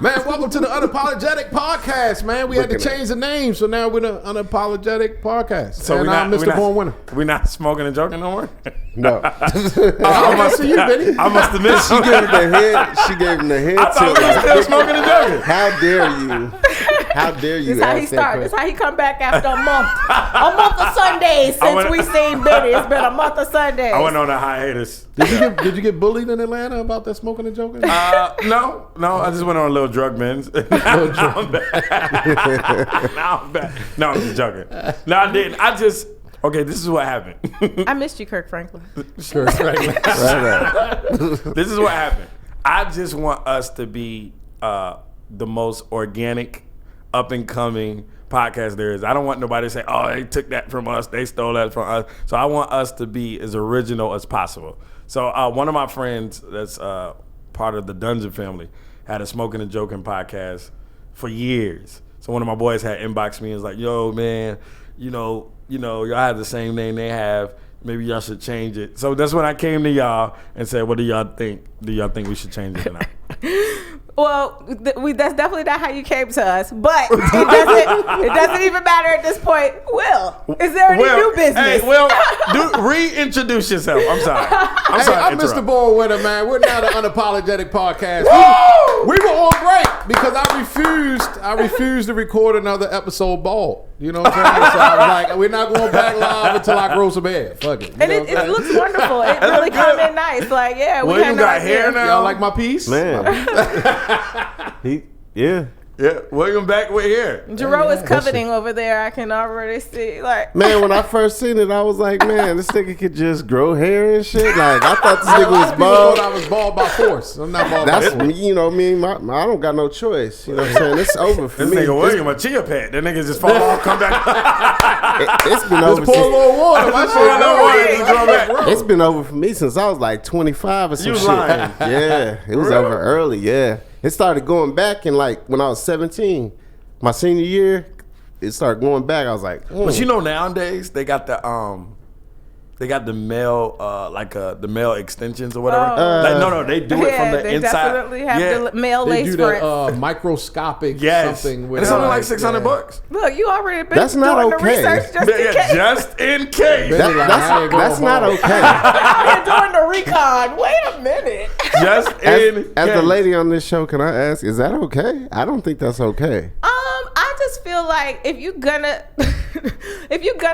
Man, welcome to the Unapologetic Podcast, man. We had to change the name, so now we're the Unapologetic Podcast. So and I'm Mr. Born Winner. We're not smoking and joking no more? No. I must see you, Benny. I must have missed She gave him the head. She gave him the head. I thought we were still smoking and joking. How dare you? How dare you? This how he started. This how he come back after a month. A month of Sundays since we seen Benny. It's been a month of Sundays. I went on a hiatus. Did you get bullied in Atlanta about that smoking and joking? No. I just went on a little drug binge. Now I'm back. No, I'm just joking. No, I didn't. Okay, this is what happened. I missed you, Kirk Franklin. Kirk Franklin. This is what happened. I just want us to be the most organic, up and coming podcast there is. I don't want nobody to say, "Oh, they took that from us. They stole that from us." So I want us to be as original as possible. So one of my friends that's part of the Dungeon family had a Smoking and Joking podcast for years. So one of my boys had inboxed me and was like, "Yo, man, you know, y'all have the same name they have. Maybe y'all should change it." So that's when I came to y'all and said, "What do y'all think? Do y'all think we should change it or not?" Well, that's definitely not how you came to us, but it doesn't even matter at this point. Will, is there any new business? Hey, Will, reintroduce yourself. I'm sorry. I'm Mr. Born Winner, man. We're now the Unapologetic Podcast. We were on break because I refused to record another episode bald. You know what I'm saying? So I was like, we're not going back live until I grow some hair. Fuck it. And it looks wonderful. It really come in nice. Like, yeah, we William got hair now. Y'all like my piece? Man. Yeah, William back with hair. Jarreau is coveting over there. I can already see. Like, man, when I first seen it, I was like, man, this nigga could just grow hair and shit. Like, I thought this nigga was bald. I was bald by force. I'm not bald. That's me. You know me. I don't got no choice. You know what I'm saying? It's over for me. This nigga William a chia pet. That nigga just fall off, come back. It's been over. Pour a little water. My shit. It's been over for me since I was like 25 or some You shit. lying. Yeah, it was over early. Yeah, it started going back in like when I was 17, my senior year. It started going back. I was like, But you know, nowadays they got the male the male extensions or whatever. They do it from the they inside. Definitely have the male They lace do front. that microscopic something. And it's only like $600. Look, you already been That's not doing okay. the research just in case. Just in case. that's not okay. You're doing the recon. Wait a minute. Just in As case. the lady on this show, can I ask, is that okay? I don't think that's okay. I just feel like if you're gonna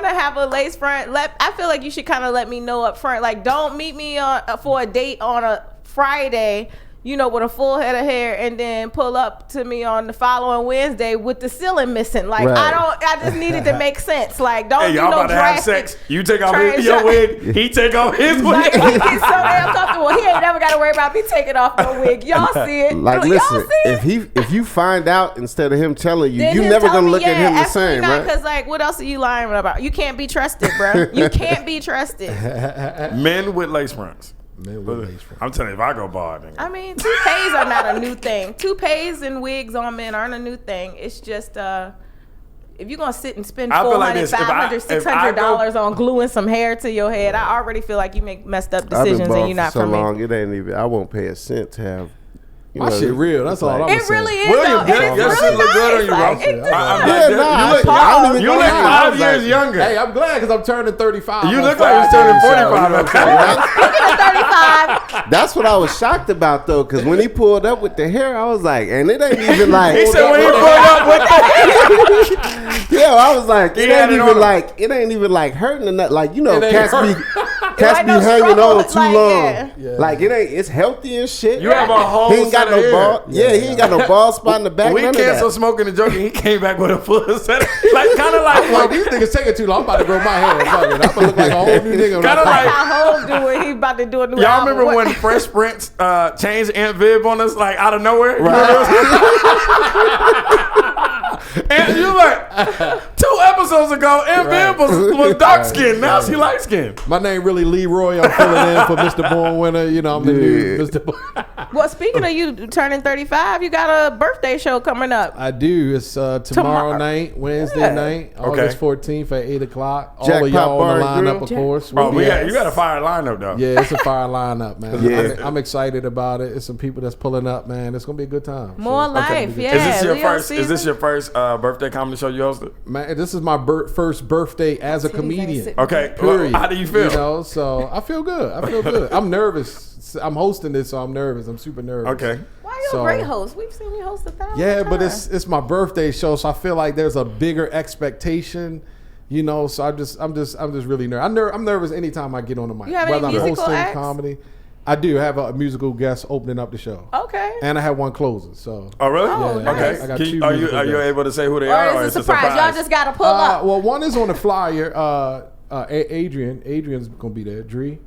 have a lace front, I feel like you should kind of let me know up front. Like, don't meet me for a date on a Friday, with a full head of hair, and then pull up to me on the following Wednesday with the ceiling missing. Like, right. I just need it to make sense. Like, don't Hey, do y'all no about to have drastic. sex. You take off your wig. He take off his wig. Like, he's so damn comfortable. He ain't never got to worry about me taking off no wig. Y'all see it. Like, Y'all listen, see it? if you find out instead of him telling you, Then you he'll never tell gonna me, look at him the absolutely same, not, right? Because, like, what else are you lying about? You can't be trusted, bro. You can't be trusted. Men with lace fronts. I'm telling you, if I go bald, nigga. I mean, toupees are not a new thing. Toupees and wigs on men aren't a new thing. It's just if you're going to sit and spend I feel $400, like this. $500, $600 on gluing some hair to your head, I already feel like you make messed up I've been decisions bald and you're not for so from long, me. it ain't even. I won't pay a cent to have. My shit real. That's all I'm saying. It really is, William, though. And your it's shit really look good on you, nice. bro. Like, it does. You look 5 years younger. Hey, I'm glad because I'm turning 35. You look like you're turning 45. Speaking of 35, That's what I was shocked about though, because when he pulled up with the hair, I was like, and it ain't even like. He said when he pulled up with Yeah, I was like, it had ain't it even on like, it ain't even like hurting or nothing. Like, It ain't cats hurt. be Like no hanging struggle, on too like, long. yeah. Like it ain't. It's healthy and shit. You have a whole He ain't got set of no hair. ball. Yeah, he ain't got no bald spot in the back. We none of canceled that. Smoking and Joking. He came back with a full set. Like kind of like Like, these niggas taking too long. I'm about to grow my hair. Fuck it. I'm going to look like a whole new nigga. Kinda like- how Hov do it, he about to do a new y'all album. remember What- when Fresh Prince changed Aunt Viv on us like out of nowhere? And you like 2 episodes ago, Aunt Viv was dark skinned. Now she light skinned. My name really Leroy. I'm filling in for Mr. Born Winner. I'm the new Mr. Born. Well, speaking of you turning 35, you got a birthday show coming up. I do. It's tomorrow night, Wednesday night, August 14th at 8 o'clock. All of y'all on the lineup, of course. You got a fire lineup though. Yeah, it's a fire lineup, man. Yeah. I'm excited about it. It's some people that's pulling up, man. It's gonna be a good time. More life, yeah. Is this your first birthday comedy show you hosted? Man, this is my first birthday as a comedian. Okay, Period. How do you feel? You know, so I feel good. I'm nervous. I'm hosting this, so I'm nervous. I'm super nervous. Okay. Why you a great host? We've seen you host 1,000 Yeah, times. but it's my birthday show, so I feel like there's a bigger expectation. You know, so I'm just really nervous. I'm nervous anytime I get on the mic. You have any whether I'm musical hosting acts? comedy. I do have a musical guest opening up the show. Okay. And I have one closing. So. Oh really? Oh, Yeah, nice. I got Are two you musical guests. able to say who they are? Or is it a surprise? Y'all just got to pull up. Well, one is on the flyer. Adrian's gonna be there. Adrian?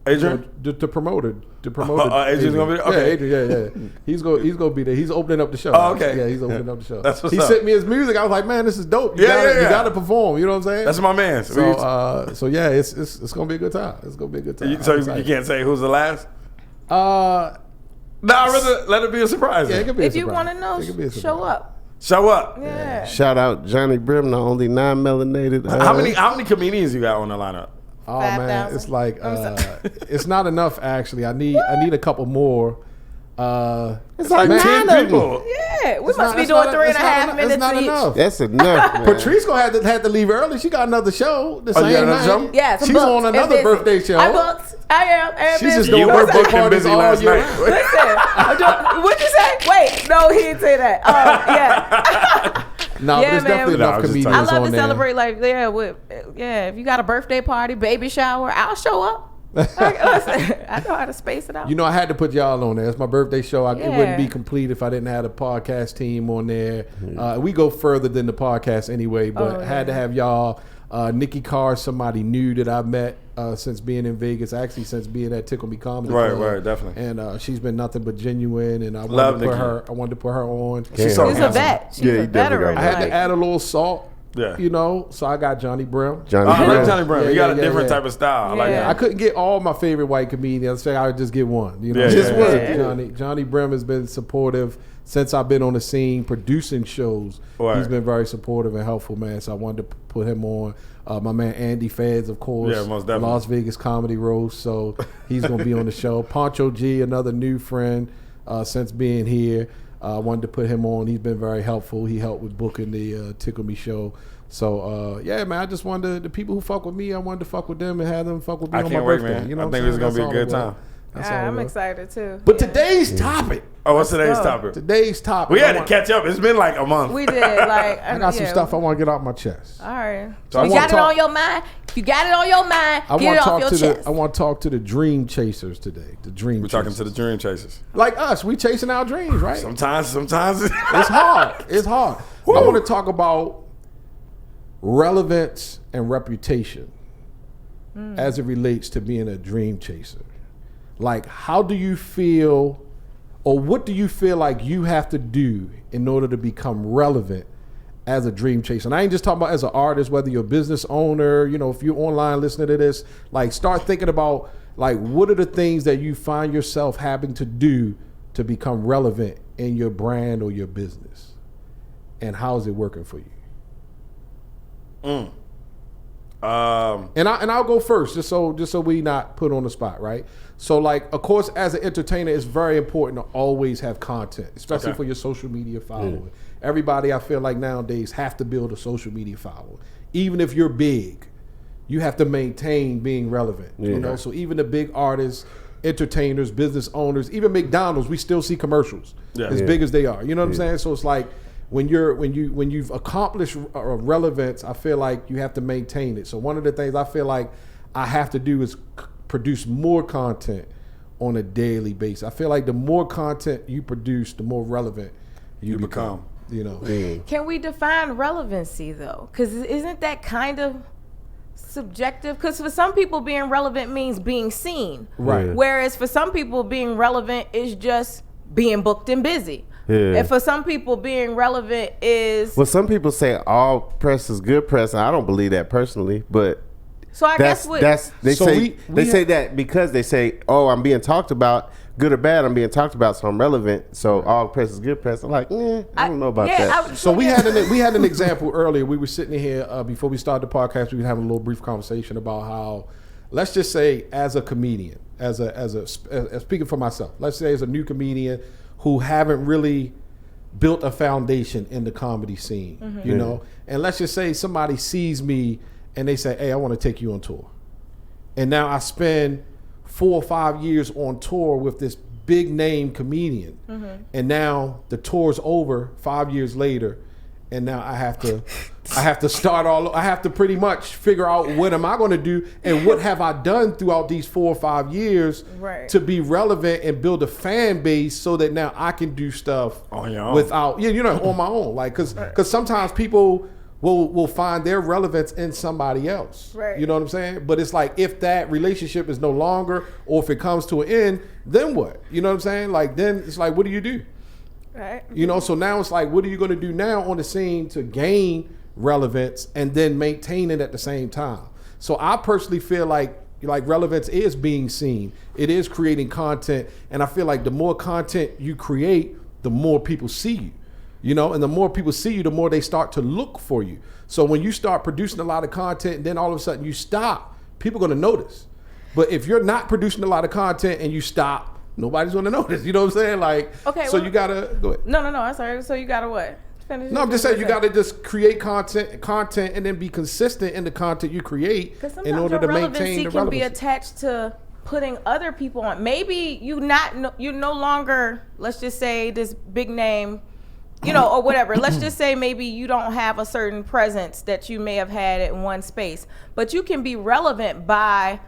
The promoter. Adrian's gonna be there? Okay. Yeah, Adrian. Yeah. He's gonna be there. He's opening up the show. Oh, okay. Yeah, he's opening up the show. That's what's he up. sent me his music. I was like, man, this is dope. You Yeah. gotta perform. You know what I'm saying? That's my man. So yeah, it's gonna be a good time. It's gonna be a good time. So I'm you excited. can't say who's the last? Uh, No, I'd rather let it be a surprise. yeah, it could be a If you surprise. want to know, It could be a show surprise. up. Show up. Yeah. Shout out Johnny Brim, the only non-melanated. How many comedians you got on the lineup? Oh man, 5,000. it's like it's not enough actually. I need a couple more. It's like man, 10 9 of them. people. Yeah, we It's must not- be it's doing not- 3.5 minutes It's not each. enough. That's enough, man. Patrice gonna had to leave early. She got another show the Oh, you same got another night. show? Yes, I'm she's booked on and another busy. birthday show. I'm booked. I am. She's just busy. You doing were birthday booked and parties busy all last year night. round. Listen, what'd you say? Wait, no, he didn't say that. Yeah. No, Yeah, but it's man. definitely No, enough I'm just comedians I love on to there. celebrate like if you got a birthday party, baby shower, I'll show up. Listen, I know how to space it out. You know, I had to put y'all on there. It's my birthday show. It Yeah. wouldn't be complete if I didn't have a podcast team on there. We go further than the podcast anyway, but I had to have y'all. Nikki Carr, somebody new that I've met since being in Vegas, actually since being at Tickle Me Comedy Club. Right, definitely. And she's been nothing but genuine, and I Love wanted Nikki. to put her on. She's so She's a handsome. vet. She's Yeah, a you definitely veteran. got I had like- to add a little salt. Yeah. You know, so I got Johnny Brim. Johnny I Brim. like Johnny Brown. Yeah, You got a yeah, different yeah. type of style. I like Yeah. that. I couldn't get all my favorite white comedians. So I would just get one. You know, Yeah, Just yeah, one. yeah. Johnny Brim has been supportive since I've been on the scene producing shows. Right. He's been very supportive and helpful, man. So I wanted to put him on. My man Andy Feds, of course, Yeah, most definitely. Las Vegas Comedy Roast. So he's gonna be on the show. Poncho G, another new friend since being here. I wanted to put him on. He's been very helpful. He helped with booking the Tickle Me show. So yeah, man, I just wanted the people who fuck with me, I wanted to fuck with them and have them fuck with me I on can't my wait, birthday. man. You know I what think I'm it's gonna saying? be a That's good all it was. time. That's all it I'm was. excited too. But today's topic. Oh, what's today's go. topic? Today's topic. We I had to want- catch up. It's been like a month. We did like I got some stuff I want to get off my chest. All right. So I you wanna got it talk- on your mind. If you got it on your mind, I get want it to off your talk to chest. I want to talk to the dream chasers today. The dream. We're talking chasers. to the Dream Chasers. like us. We chasing our dreams, right? Sometimes. It's hard. It's hard. I want to talk about relevance and reputation as it relates to being a dream chaser. Like, how do you feel, or what do you feel like you have to do in order to become relevant as a dream chaser? And I ain't just talking about as an artist, whether you're a business owner, you know, if you're online listening to this, like, start thinking about, like, what are the things that you find yourself having to do to become relevant in your brand or your business? And how is it working for you? And I'll go first, just so we not put on the spot, right? So, like, of course, as an entertainer, it's very important to always have content, especially Okay. for your social media following. Everybody, I feel like nowadays, have to build a social media following. Even if you're big, you have to maintain being relevant. You know, so even the big artists, entertainers, business owners, even McDonald's, we still see commercials as big as they are. You know what I'm saying? So it's like, when you've accomplished relevance, I feel like you have to maintain it. So one of the things I feel like I have to do is produce more content on a daily basis. I feel like the more content you produce, the more relevant you become. You know, Can we define relevancy though? Because isn't that kind of subjective? Because for some people, being relevant means being seen, right? Whereas for some people, being relevant is just being booked and busy. Yeah. And for some people, being relevant is Well, some people say all press is good press, and I don't believe that personally. But so. I guess what they So say we they say that because they say, "Oh, I'm being talked about." good or bad, I'm being talked about, so I'm relevant. So all press is good press. I'm like, I don't know about that. So we had an example earlier. We were sitting here before we started the podcast. We were having a little brief conversation about how, let's just say, as a comedian, as speaking for myself, let's say as a new comedian who haven't really built a foundation in the comedy scene, you know, and let's just say somebody sees me and they say, hey, I want to take you on tour. And now I spend 4 or 5 years on tour with this big name comedian. And now the tour's over 5 years later. And now I have to start all. I have to pretty much figure out what am I going to do and what have I done throughout these 4 or 5 years to be relevant and build a fan base so that now I can do stuff on your own without on my own. Like because sometimes people will find their relevance in somebody else. Right. You know what I'm saying? But it's like if that relationship is no longer or if it comes to an end, then what? You know what I'm saying? Like then it's like what do you do? Right. You know, so now it's like, what are you going to do now on the scene to gain relevance and then maintain it at the same time? So I personally feel like relevance is being seen. It is creating content. And I feel like the more content you create, the more people see you. You know, and the more people see you, the more they start to look for you. So when you start producing a lot of content and then all of a sudden you stop, people are going to notice. But if you're not producing a lot of content and you stop, nobody's going to notice. You know what I'm saying? Like, okay, so you got to go ahead. No, I'm sorry. So you got to what? Finish. No, I'm just saying you got to just create content and then be consistent in the content you create in order to maintain the relevancy. Can be attached to putting other people on. Maybe you no longer, let's just say this big name, you know, or whatever. Let's just say maybe you don't have a certain presence that you may have had in one space, but you can be relevant by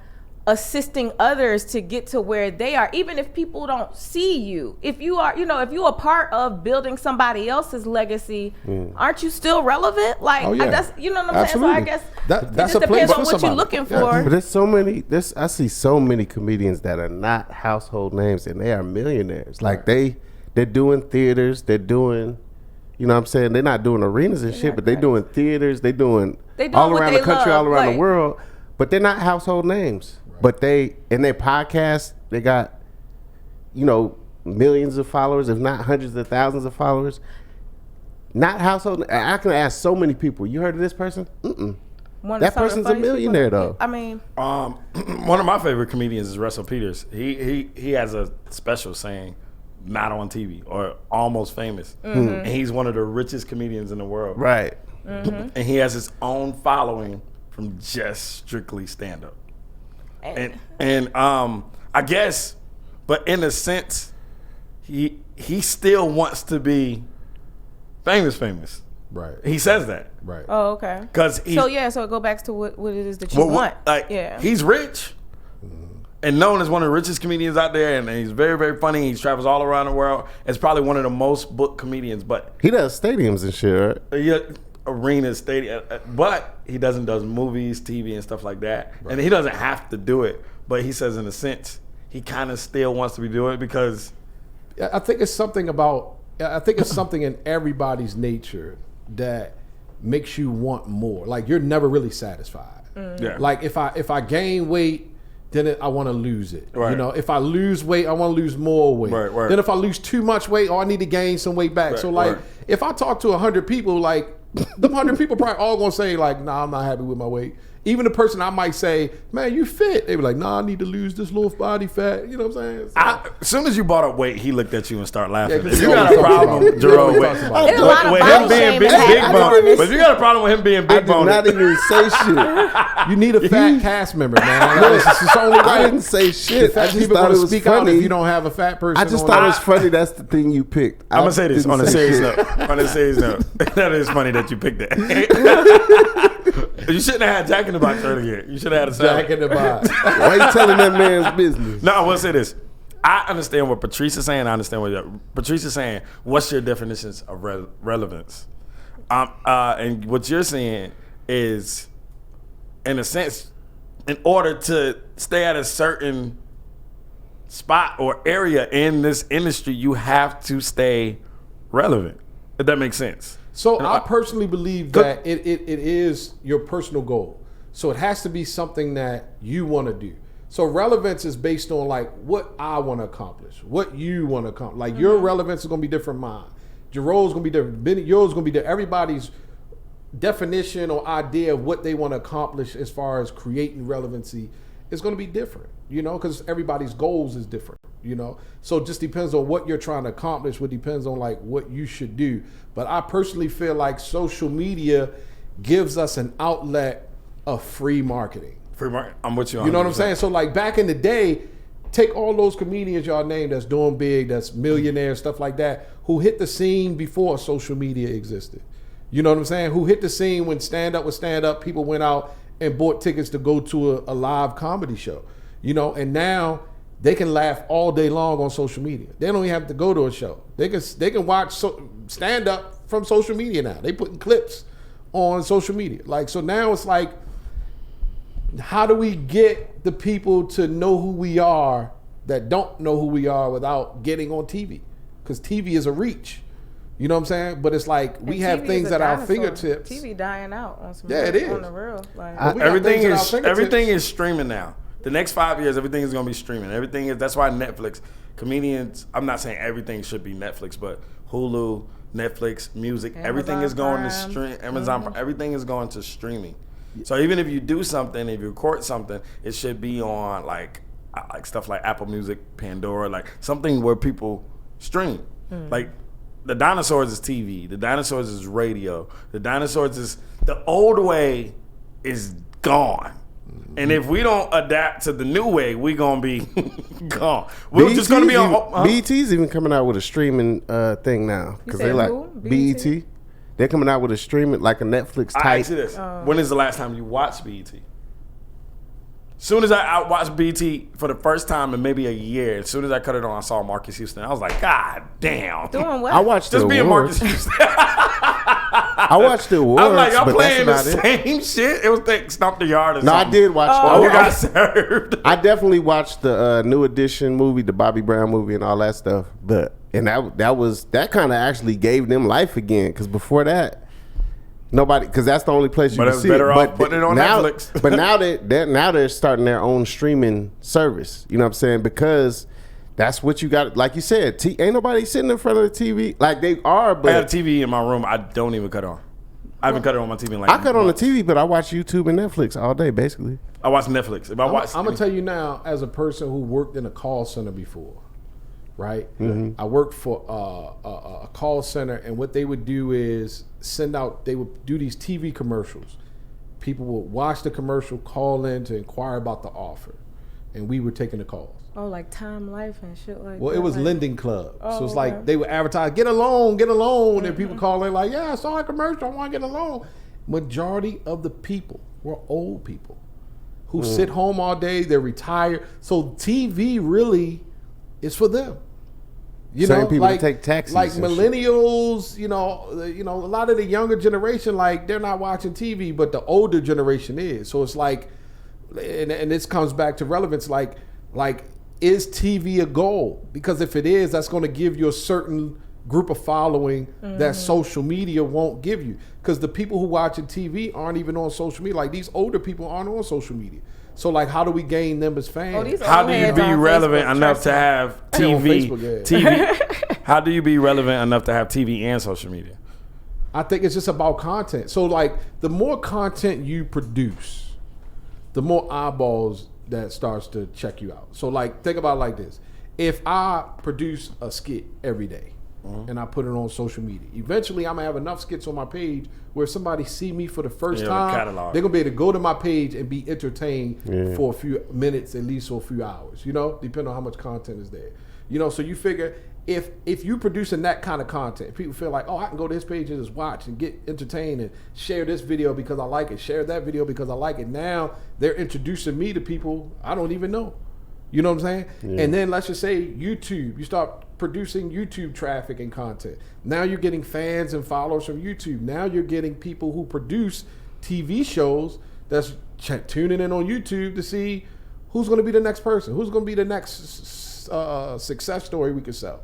assisting others to get to where they are, even if people don't see you. If you are, if you're a part of building somebody else's legacy, aren't you still relevant? Like, that's, you know what I'm saying? So I guess that's it just depends on what you're looking for. But there's so many, I see so many comedians that are not household names and they are millionaires. Like they're doing theaters, they're doing, you know what I'm saying? They're not doing arenas and shit, but they're doing theaters, they doing all around the country, all around the world, but they're not household names. But they, in their podcast, they got, millions of followers, if not hundreds of thousands of followers. Not household. I can ask so many people, you heard of this person? That person's a millionaire, though. I mean. One of my favorite comedians is Russell Peters. He has a special saying, not on TV, or almost famous. And he's one of the richest comedians in the world. Right. And he has his own following from just strictly stand-up. And I guess, but in a sense, he still wants to be famous. Right. He says that. Right. Oh, okay. So it go back to what it is that you want. He's rich and known as one of the richest comedians out there, and he's very, very funny. He travels all around the world. It's probably one of the most booked comedians, but he does stadiums and shit, right? Yeah. Arenas, stadium, but he does movies, TV, and stuff like that. Right. And he doesn't have to do it, but he says in a sense he kind of still wants to be doing it because I think it's something in everybody's nature that makes you want more. Like you're never really satisfied. Yeah. Like if I gain weight, then I want to lose it. Right. You know, if I lose weight, I want to lose more weight. Right. Then if I lose too much weight, I need to gain some weight back. Right. So like if I talk to 100 people, like them 100 people probably all gonna say like, nah, I'm not happy with my weight. Even the person I might say, man, you fit. They be like, nah, I need to lose this little body fat. You know what I'm saying? So, as soon as you brought up weight, he looked at you and started laughing. If you got a problem, Jarreau, with him being big boned, but if you got a problem with him being big boned, I did not even say shit. You need a fat cast member, man. It's only right. I didn't say shit. I just thought it was funny. If you don't have a fat person, I just thought it was funny. That's the thing you picked. I'm gonna say this on a serious note. That is funny that you picked that. You shouldn't have had Jack in the Box earlier. You should have had a salad. Jack in the Box. Why are you telling that man's business? No, I will say this. I understand what Patrice is saying. I understand what Patrice is saying. What's your definitions of relevance? And what you're saying is, in a sense, in order to stay at a certain spot or area in this industry, you have to stay relevant. If that makes sense. So I personally believe that it is your personal goal. So it has to be something that you want to do. So relevance is based on like what I want to accomplish, what you want to accomplish. Like your relevance is going to be different from mine. Jarreau's going to be different. Yours is going to be different. Everybody's definition or idea of what they want to accomplish as far as creating relevancy is going to be different, you know, because everybody's goals is different, you know. So it just depends on what you're trying to accomplish. What depends on like what you should do. But I personally feel like social media gives us an outlet of free marketing. Free market. I'm with you. 100%. You know what I'm saying? So like back in the day, take all those comedians y'all named that's doing big, that's millionaires, stuff like that, who hit the scene before social media existed. You know what I'm saying? Who hit the scene when stand-up was stand-up, people went out and bought tickets to go to a live comedy show. You know, and now they can laugh all day long on social media. They don't even have to go to a show. They can watch stand-up from social media now. They putting clips on social media. Like, so now it's like, how do we get the people to know who we are that don't know who we are without getting on TV? Because TV is a reach. You know what I'm saying? But it's like we have things at our fingertips. TV dying out on some it is. on the real. Like, everything is streaming now. The next 5 years, everything is going to be streaming. Everything is. That's why Netflix, comedians. I'm not saying everything should be Netflix, but Hulu, Netflix, music, everything is going to stream. Amazon, everything is going to streaming. So even if you do something, if you record something, it should be on like stuff like Apple Music, Pandora, like something where people stream. Like the dinosaurs is TV, the dinosaurs is radio, the dinosaurs is the old way is gone. And if we don't adapt to the new way, we gonna be gone. We're just gonna be on. BET's even coming out with a streaming thing now because they like BET. They're coming out with a streaming, like a Netflix type. I ask you this. When is the last time you watched BET? Soon as I watched BET for the first time in maybe a year, as soon as I cut it on, I saw Marcus Houston. I was like, God damn. Doing what? I watched just the being awards. Marcus Houston. I watched the awards. I'm like, I'm but playing the that's about it. same shit. It was like Stomp the Yard or No, something. I did watch. Oh, we got served. I definitely watched the New Edition movie, the Bobby Brown movie, and all that stuff. And that kind of actually gave them life again. Because before that, nobody, because that's the only place you But can it was see better it. off putting it on now, Netflix. But now they're starting their own streaming service. You know what I'm saying? Because that's what you got. Like you said, ain't nobody sitting in front of the TV. Like they are, but I have a TV in my room. I don't even cut on. I haven't cut it on my TV in like I cut on the TV, but I watch YouTube and Netflix all day, basically. I watch Netflix. If I watch, I'm gonna tell you now, as a person who worked in a call center before, right? Mm-hmm. I worked for a call center, and what they would do is they would do these TV commercials. People would watch the commercial, call in to inquire about the offer, and we were taking the calls. Oh, like Time Life and shit like that. Well, it was like, Lending Club. So it's okay. like they would advertise, get a loan, and people call in like, yeah, I saw a commercial, I want to get a loan. Majority of the people were old people who sit home all day, they're retired. So TV really is for them. You Same know, people like, that take taxis like and millennials, you know, a lot of the younger generation, like they're not watching TV, but the older generation is. So it's like, and this comes back to relevance, like is TV a goal? Because if it is, that's going to give you a certain group of following that social media won't give you. Because the people who watching TV aren't even on social media. Like these older people aren't on social media. So like, how do we gain them as fans? How do you be relevant enough to have TV? TV. How do you be relevant enough to have TV and social media? I think it's just about content. So like, the more content you produce, the more eyeballs that starts to check you out. So like, think about it like this. If I produce a skit every day and I put it on social media, eventually I'm gonna have enough skits on my page where if somebody see me for the first time, they're gonna be able to go to my page and be entertained for a few minutes, at least, or a few hours, you know, depending on how much content is there. You know, so you figure if you producing that kind of content, people feel like, oh, I can go to this page and just watch and get entertained and share this video because I like it, share that video because I like it. Now they're introducing me to people I don't even know. You know what I'm saying? Yeah. And then let's just say YouTube, you start producing YouTube traffic and content. Now you're getting fans and followers from YouTube. Now you're getting people who produce TV shows that's tuning in on YouTube to see who's going to be the next person, who's going to be the next success story we can sell.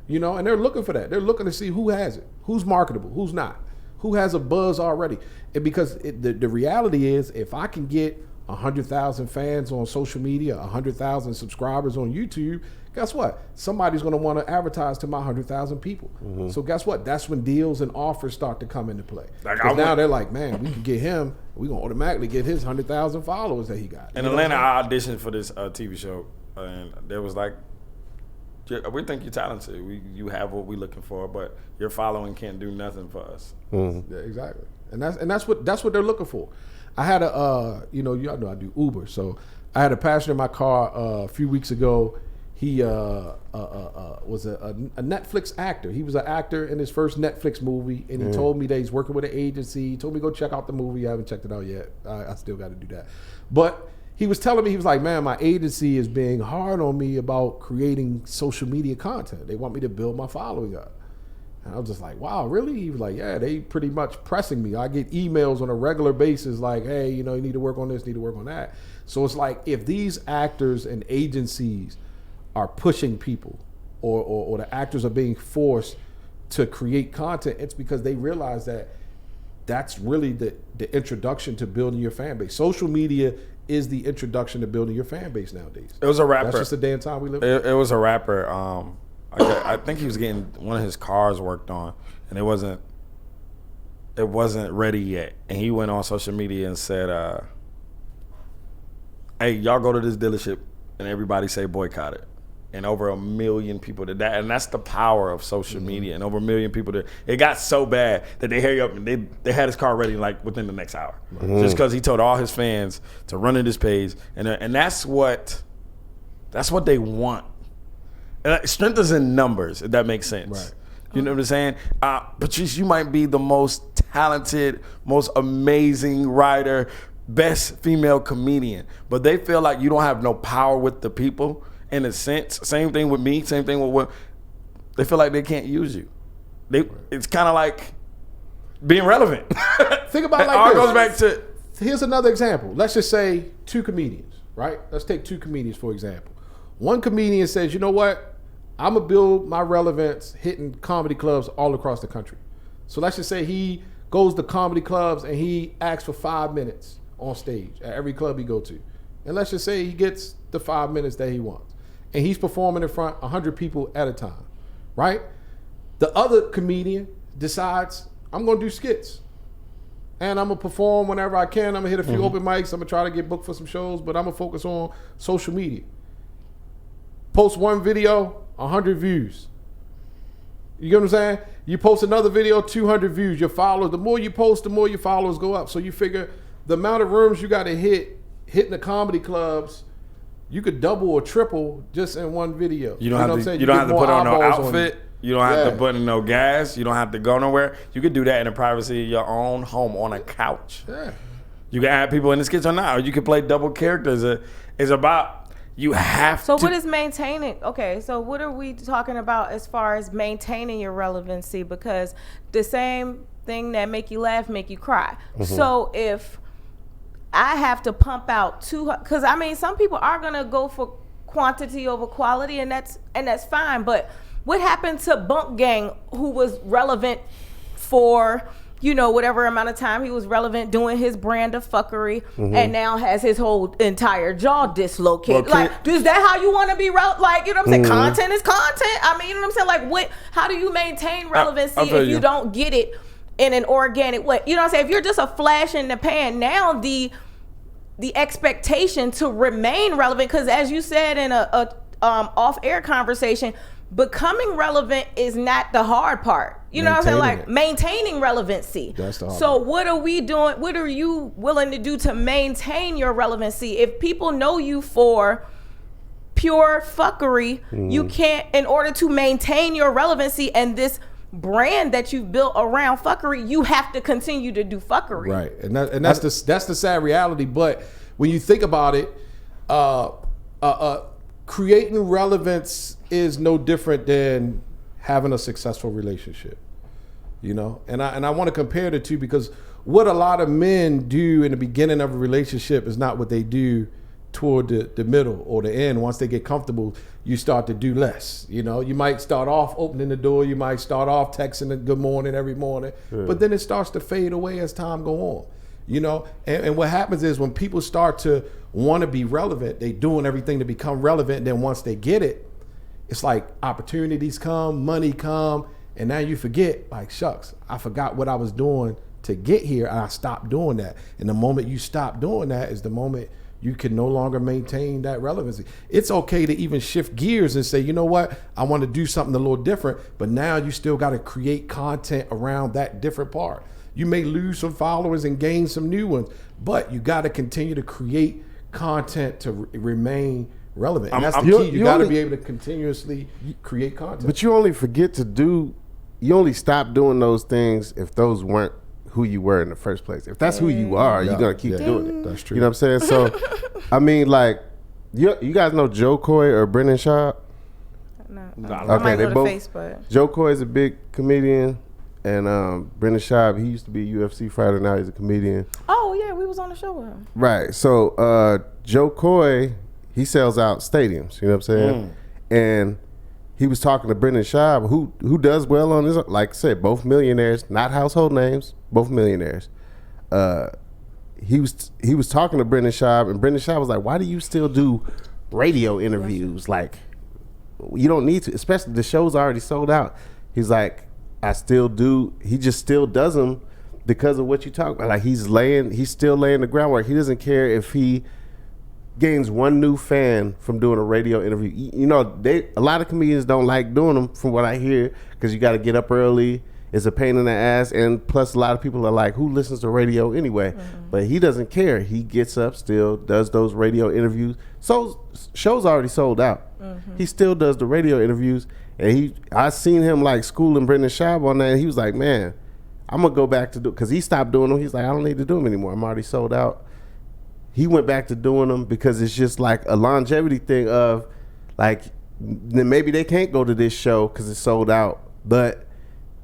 You know, and they're looking for that. They're looking to see who has it, who's marketable, who's not, who has a buzz already. And because the reality is, if I can get 100,000 fans on social media, 100,000 subscribers on YouTube, guess what? Somebody's going to want to advertise to my 100,000 people. So guess what? That's when deals and offers start to come into play. Because now they're like, man, we can get him. We're going to automatically get his 100,000 followers that he got. In Atlanta, I auditioned for this TV show, and there was like, we think you're talented. You have what we're looking for, but your following can't do nothing for us. Yeah, exactly. And that's what they're looking for. I had y'all know I do Uber, so I had a passenger in my car a few weeks ago. He was a Netflix actor. He was an actor in his first Netflix movie, and he told me that he's working with an agency. He told me to go check out the movie. I haven't checked it out yet. I still got to do that. But he was telling me, he was like, man, my agency is being hard on me about creating social media content. They want me to build my following up. And I was just like, wow, really? He was like, yeah, they pretty much pressing me. I get emails on a regular basis like, hey, you need to work on this, need to work on that. So it's like, if these actors and agencies are pushing people or the actors are being forced to create content, it's because they realize that that's really the introduction to building your fan base. Social media is the introduction to building your fan base nowadays. It was a rapper. That's just the day and time we live in. It was a rapper. I think he was getting one of his cars worked on, and it wasn't ready yet. And he went on social media and said, hey, y'all go to this dealership and everybody say boycott it. And over 1 million people did that. And that's the power of social media. And over 1 million people did. It got so bad that they hurry up and they had his car ready like within the next hour. Just because he told all his fans to run to this page. And that's what they want. And strength is in numbers, if that makes sense. Right. You know what I'm saying? Patrice, you might be the most talented, most amazing writer, best female comedian. But they feel like you don't have no power with the people. In a sense, same thing with me, same thing with what they feel like they can't use you. It's kind of like being relevant. Think about it like all this. goes back to. Here's another example. Let's just say 2 comedians, right? Let's take 2 comedians for example. One comedian says, you know what? I'm gonna build my relevance hitting comedy clubs all across the country. So let's just say he goes to comedy clubs and he asks for 5 minutes on stage at every club he go to. And let's just say he gets the 5 minutes that he wants. And he's performing in front of 100 people at a time, right? The other comedian decides, I'm going to do skits. And I'm going to perform whenever I can. I'm going to hit a few open mics. I'm going to try to get booked for some shows, but I'm going to focus on social media. Post one video, 100 views. You get what I'm saying? You post another video, 200 views. Your followers, the more you post, the more your followers go up. So you figure the amount of rooms you got to hitting the comedy clubs, you could double or triple just in one video. You don't have to put on no outfit. You don't have to put in no gas. You don't have to go nowhere. You could do that in the privacy of your own home on a couch. Yeah. You can add people in the skits or not. Or you can play double characters. It's about you have to. So what is maintaining? Okay, so what are we talking about as far as maintaining your relevancy? Because the same thing that make you laugh, make you cry. So if I have to pump out because I mean, some people are gonna go for quantity over quality, and that's fine. But what happened to Bunk Gang, who was relevant for whatever amount of time he was relevant doing his brand of fuckery, and now has his whole entire jaw dislocated? Well, is that how you want to be like? You know what I'm saying? Content is content. I mean, you know what I'm saying? Like, how do you maintain relevancy if you don't get it in an organic way? You know what I'm saying? If you're just a flash in the pan, now the expectation to remain relevant, because as you said in a off-air conversation, becoming relevant is not the hard part. You know what I'm saying? Like maintaining relevancy. That's the hard So part. what are we doing? What are you willing to do to maintain your relevancy? If people know you for pure fuckery, you can't, in order to maintain your relevancy and this brand that you've built around fuckery, you have to continue to do fuckery. Right, and that's the sad reality. But when you think about it, creating relevance is no different than having a successful relationship. And I want to compare the two, because what a lot of men do in the beginning of a relationship is not what they do toward the middle or the end. Once they get comfortable, you start to do less. You might start off opening the door, you might start off texting a good morning every morning, but then it starts to fade away as time go on. you know. And what happens is when people start to want to be relevant, they doing everything to become relevant. And then once they get it, it's like opportunities come, money come, and now you forget, like, shucks, I forgot what I was doing to get here, and I stopped doing that. And the moment you stop doing that is the moment you can no longer maintain that relevancy. It's okay to even shift gears and say, you know what, I want to do something a little different, but now you still got to create content around that different part. You may lose some followers and gain some new ones, but you got to continue to create content to remain relevant. And that's the key. You got to be able to continuously create content. But you only you only stop doing those things if those weren't who you were in the first place. If that's who you are, you're going to keep doing it. That's true. You know what I'm saying? So, I mean, like, you guys know Joe Coy or Brendan Schaub? No. Okay, I might they go to both. Facebook. Joe Coy is a big comedian, and Brendan Schaub, he used to be a UFC fighter. Now he's a comedian. Oh yeah, we was on the show with him. Right. So Joe Coy, he sells out stadiums. You know what I'm saying? And he was talking to Brendan Schaub, who does well on this. Like I said, both millionaires, not household names, both millionaires. He was talking to Brendan Schaub, and Brendan Schaub was like, "Why do you still do radio interviews? Like, you don't need to. Especially the show's already sold out." He's like, "I still do." He just still does them because of what you talk about. Like, he's still laying the groundwork. He doesn't care if he gains one new fan from doing a radio interview. You know, a lot of comedians don't like doing them, from what I hear, because you got to get up early. It's a pain in the ass, and plus a lot of people are like, who listens to radio anyway? But he doesn't care. He gets up, still does those radio interviews. So show's already sold out. He still does the radio interviews, and I seen him like schooling Brendan Schaub on that, and he was like, man, I'm gonna go back to do, because he stopped doing them. He's like, I don't need to do them anymore. I'm already sold out. He went back to doing them because it's just like a longevity thing of, like, then maybe they can't go to this show because it's sold out, but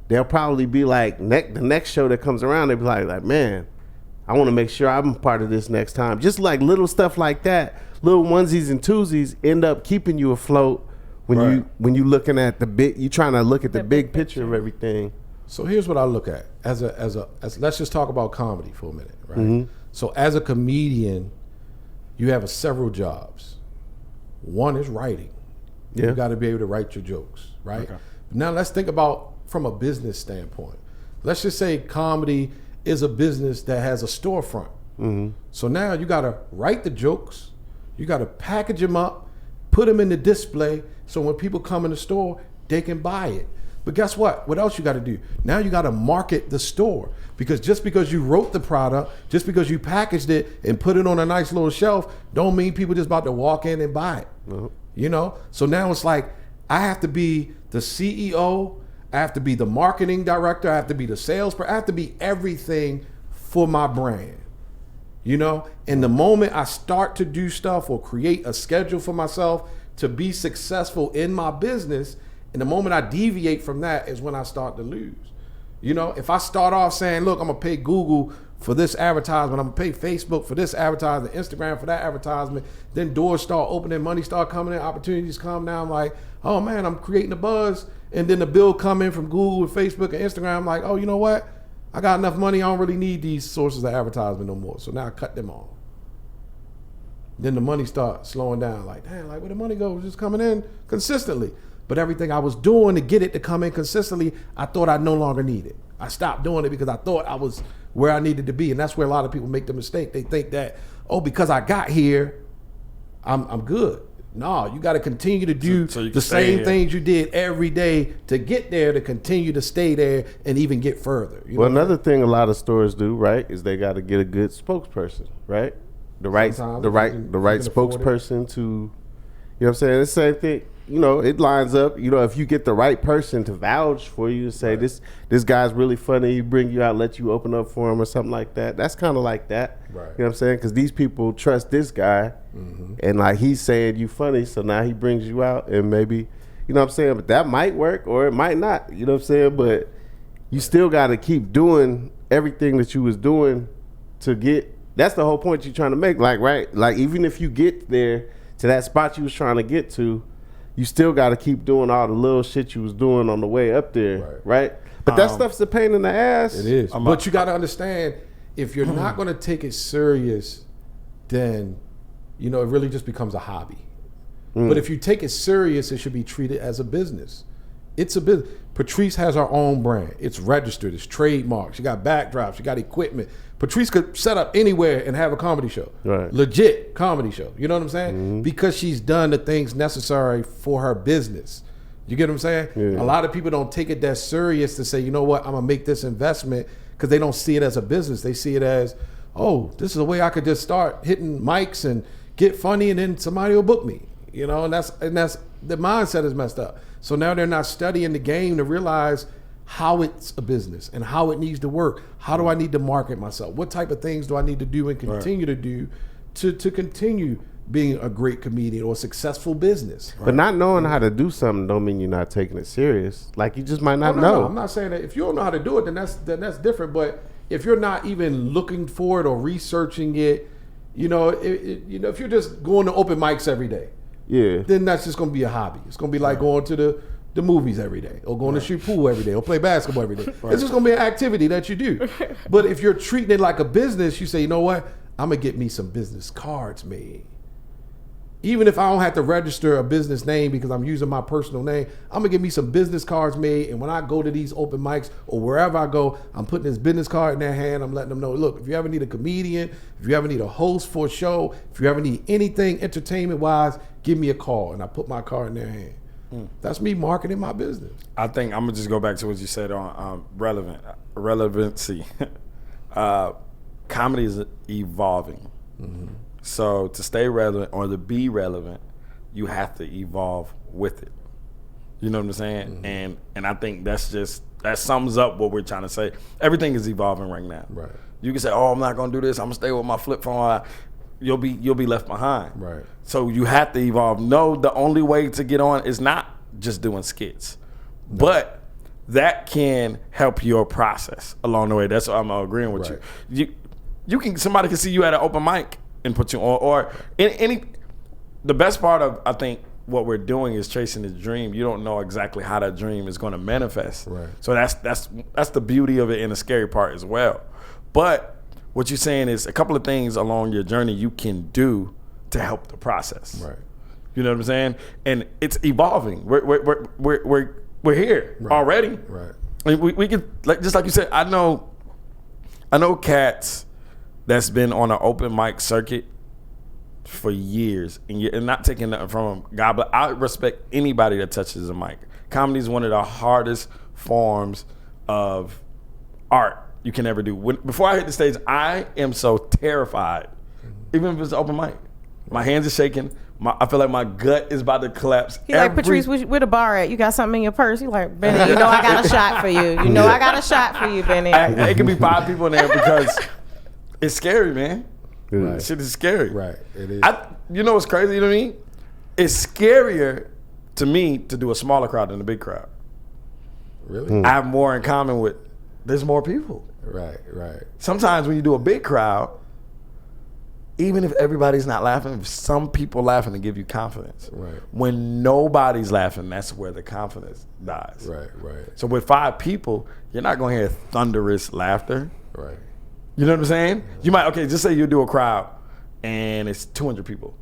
they'll probably be like, the next show that comes around, they'll be like, man, I want to make sure I'm part of this next time. Just like little stuff like that, little onesies and twosies end up keeping you afloat when you looking at you trying to look at the big picture of everything. So here's what I look at as let's just talk about comedy for a minute, right? So as a comedian, you have several jobs. One is writing. You got to be able to write your jokes, right? Okay. Now let's think about from a business standpoint. Let's just say comedy is a business that has a storefront. So now you got to write the jokes, you got to package them up, put them in the display, so when people come in the store, they can buy it. But guess what? What else you got to do? Now you got to market the store, because just because you wrote the product, just because you packaged it and put it on a nice little shelf, don't mean people just about to walk in and buy it. You know? So now it's like, I have to be the CEO, I have to be the marketing director, I have to be the salesperson, I have to be everything for my brand. You know? And the moment I start to do stuff or create a schedule for myself to be successful in my business, and the moment I deviate from that is when I start to lose. You know, if I start off saying, look, I'm gonna pay Google for this advertisement, I'm gonna pay Facebook for this advertisement, Instagram for that advertisement, then doors start opening, money start coming in, opportunities come. Now I'm like, oh man, I'm creating a buzz, and then the bill come in from Google and Facebook and Instagram. I'm like, oh, you know what? I got enough money, I don't really need these sources of advertisement no more. So now I cut them off. Then the money starts slowing down, like, damn, like where the money go? It's just coming in consistently. But everything I was doing to get it to come in consistently, I thought I no longer needed. I stopped doing it because I thought I was where I needed to be. And that's where a lot of people make the mistake. They think that, oh, because I got here, I'm good. No, you got to continue to do the same things you did every day to get there, to continue to stay there and even get further. Well, another thing a lot of stores do, right, is they got to get a good spokesperson, right? The right spokesperson to, you know what I'm saying? It's the same thing. You know, it lines up. You know, if you get the right person to vouch for you and say, this guy's really funny, he bring you out, let you open up for him or something like that. That's kind of like that. Right. You know what I'm saying? Because these people trust this guy, and like he's saying you funny, so now he brings you out, and maybe, you know what I'm saying? But that might work or it might not. You know what I'm saying? But you still got to keep doing everything that you was doing to get. That's the whole point you're trying to make. Like, right? Like, even if you get there to that spot you was trying to get to, you still got to keep doing all the little shit you was doing on the way up there, right? But that stuff's a pain in the ass. It is. But you got to understand, if you're not going to take it serious, then, it really just becomes a hobby. But if you take it serious, it should be treated as a business. It's a business. Patrice has her own brand. It's registered. It's trademarked. She got backdrops. She got equipment. Patrice could set up anywhere and have a comedy show. Right. Legit comedy show. You know what I'm saying? Because she's done the things necessary for her business. You get what I'm saying? Yeah. A lot of people don't take it that serious to say, you know what, I'm going to make this investment, because they don't see it as a business. They see it as, oh, this is a way I could just start hitting mics and get funny, and then somebody will book me. And that's the mindset is messed up. So now they're not studying the game to realize how it's a business and how it needs to work. How do I need to market myself? What type of things do I need to do and continue to do to continue being a great comedian or a successful business? But not knowing how to do something don't mean you're not taking it serious. Like, you just might not know. No, I'm not saying that. If you don't know how to do it, then that's different. But if you're not even looking for it or researching it, if you're just going to open mics every day, then that's just going to be a hobby. It's going to be like going to the movies every day, or going to shoot pool every day, or play basketball every day. It's just going to be an activity that you do. But if you're treating it like a business, you say, you know what? I'm going to get me some business cards made. Even if I don't have to register a business name because I'm using my personal name, I'm going to get me some business cards made. And when I go to these open mics or wherever I go, I'm putting this business card in their hand. I'm letting them know, look, if you ever need a comedian, if you ever need a host for a show, if you ever need anything entertainment-wise, give me a call. And I put my card in their hand. That's me marketing my business. I think I'm going to just go back to what you said on relevancy. Comedy is evolving. So to stay relevant or to be relevant, you have to evolve with it. You know what I'm saying? And I think that sums up what we're trying to say. Everything is evolving right now. Right. You can say, oh, I'm not going to do this. I'm going to stay with my flip phone. You'll be left behind. Right. So you have to evolve. No, the only way to get on is not just doing skits. No. But that can help your process along the way. That's what I'm agreeing with you. Somebody can see you at an open mic and put you on, or the best part of, I think, what we're doing is chasing the dream. You don't know exactly how that dream is going to manifest. Right. So that's the beauty of it, and the scary part as well. But what you're saying is a couple of things along your journey you can do to help the process. Right. You know what I'm saying? And it's evolving. We're here already. Right. And we can, just like you said, I know cats that's been on an open mic circuit for years, and not taking nothing from them. God, but I respect anybody that touches a mic. Comedy is one of the hardest forms of art you can ever do. Before I hit the stage, I am so terrified, even if it's an open mic. My hands are shaking. I feel like my gut is about to collapse. He like, Patrice, where the bar at? You got something in your purse? He like, Benny, I got a shot for you. I got a shot for you, Benny. It can be 5 people in there because it's scary, man. Right. Shit is scary. Right. It is. You know what's crazy to me? It's scarier to me to do a smaller crowd than a big crowd. Really? I have more in common with, there's more people. Right. Sometimes when you do a big crowd, even if everybody's not laughing, some people laughing to give you confidence. Right. When nobody's laughing, that's where the confidence dies. Right. So with 5 people, you're not going to hear thunderous laughter. Right. You know what I'm saying? You might, just say you do a crowd and it's 200 people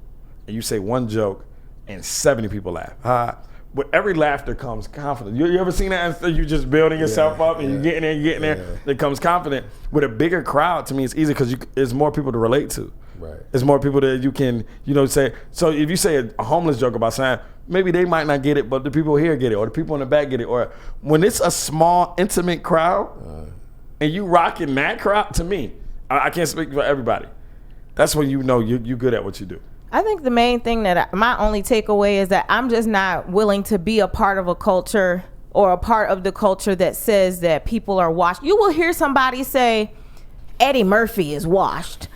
and you say one joke and 70 people laugh. With every laughter comes confidence. You ever seen that? And you're just building yourself up and you're getting there. It comes confident. With a bigger crowd, to me, it's easy because there's more people to relate to. Right. There's more people that you can, say. So if you say a homeless joke about saying, maybe they might not get it, but the people here get it, or the people in the back get it. Or when it's a small, intimate crowd, and you rocking that crowd, to me, I can't speak for everybody. That's when you know you're good at what you do. I think the main thing my only takeaway is that I'm just not willing to be a part of a culture or a part of the culture that says that people are washed. You will hear somebody say, Eddie Murphy is washed.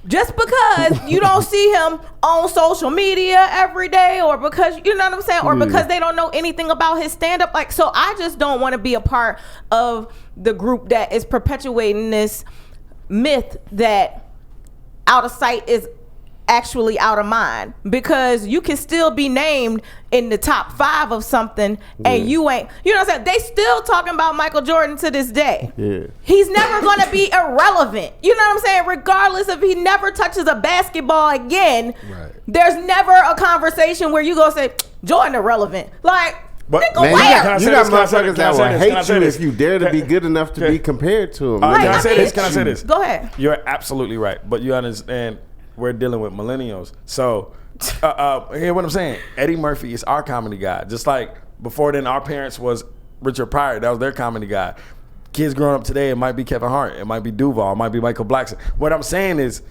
Just because you don't see him on social media every day, or because, you know what I'm saying, or because they don't know anything about his stand-up. So I just don't want to be a part of the group that is perpetuating this myth that out of sight is actually out of mind, because you can still be named in the top 5 of something and you ain't, you know what I'm saying? They still talking about Michael Jordan to this day. Yeah. He's never going to be irrelevant. You know what I'm saying? Regardless if he never touches a basketball again, there's never a conversation where you go say, Jordan irrelevant. Like, but nigga, man, where? you got motherfuckers that will hate you this? if you dare to be good enough to be compared to him. Can I say this? Can I say this? Go ahead. You're absolutely right, but you understand we're dealing with millennials. So, hear what I'm saying. Eddie Murphy is our comedy guy. Just like before then, our parents was Richard Pryor. That was their comedy guy. Kids growing up today, it might be Kevin Hart. It might be Duval. It might be Michael Blackson. What I'm saying is,